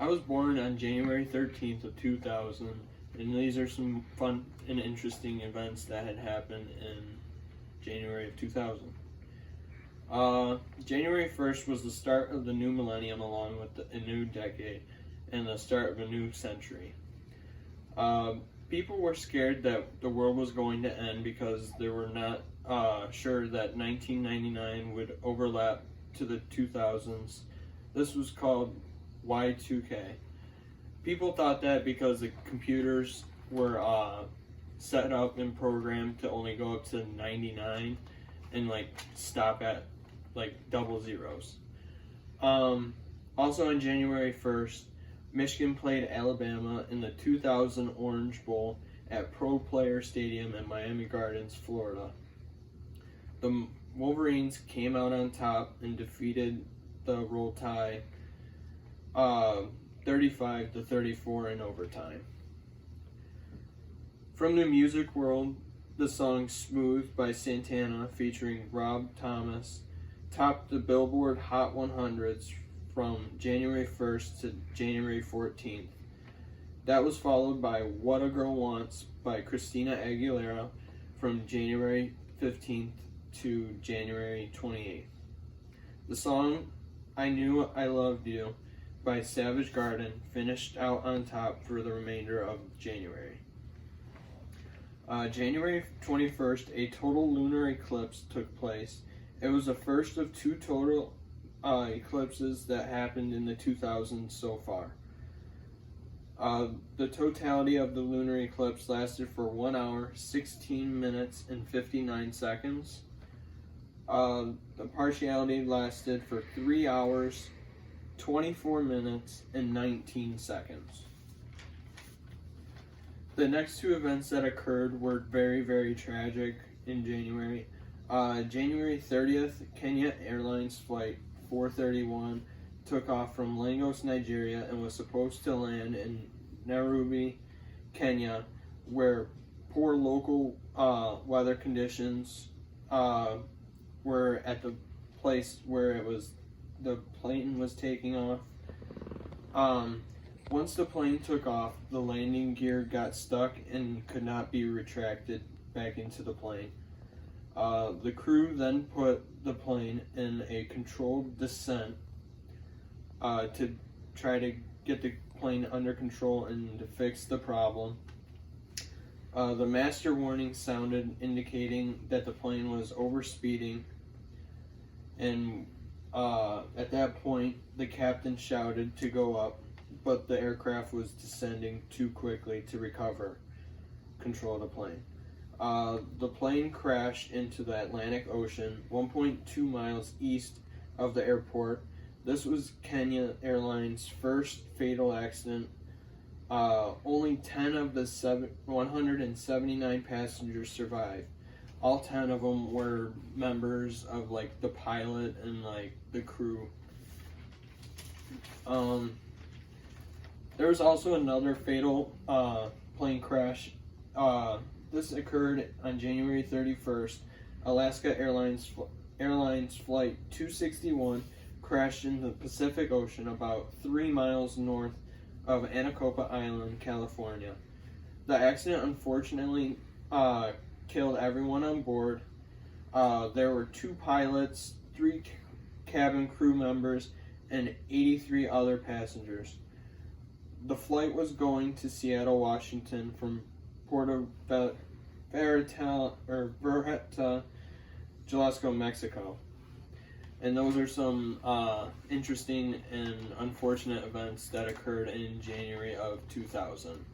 I was born on January 13th of 2000, and these are some fun and interesting events that had happened in January of 2000. January 1st was the start of the new millennium along with a new decade and the start of a new century. People were scared that the world was going to end because they were not sure that 1999 would overlap to the 2000s. This was called Y2K. People thought that because the computers were set up and programmed to only go up to 99 and stop at double zeros. Also on January 1st, Michigan played Alabama in the 2000 Orange Bowl at Pro Player Stadium in Miami Gardens, Florida. The Wolverines came out on top and defeated the Roll Tide 35-34 in overtime. From the music world, the song Smooth by Santana featuring Rob Thomas topped the Billboard Hot 100s from January 1st to January 14th. That was followed by What a Girl Wants by Christina Aguilera from January 15th to January 28th. The song I Knew I Loved You by Savage Garden finished out on top for the remainder of January. January 21st, a total lunar eclipse took place. It was the first of two total eclipses that happened in the 2000s so far. The totality of the lunar eclipse lasted for 1 hour, 16 minutes, and 59 seconds. The partiality lasted for 3 hours, 24 minutes, and 19 seconds. The next two events that occurred were very, very tragic in January. January 30th, Kenya Airlines Flight 431 took off from Lagos, Nigeria, and was supposed to land in Nairobi, Kenya, where poor local weather conditions were at the place where the plane was taking off. Once the plane took off, the landing gear got stuck and could not be retracted back into the plane. The crew then put the plane in a controlled descent to try to get the plane under control and to fix the problem. The master warning sounded, indicating that the plane was overspeeding, and at that point the captain shouted to go up, but the aircraft was descending too quickly to recover control of the plane. The plane crashed into the Atlantic Ocean 1.2 miles east of the airport. This was Kenya Airlines' first fatal accident. Only 10 of the 179 passengers survived. All 10 of them were members of the pilot and the crew. There was also another fatal plane crash. This occurred on January 31st. Alaska Airlines Flight 261 crashed in the Pacific Ocean about 3 miles north of Anacopa Island, California. The accident unfortunately killed everyone on board. There were 2 pilots, 3 cabin crew members, and 83 other passengers. The flight was going to Seattle, Washington from Puerto Vallarta, Jalisco, Mexico. And those are some interesting and unfortunate events that occurred in January of 2000.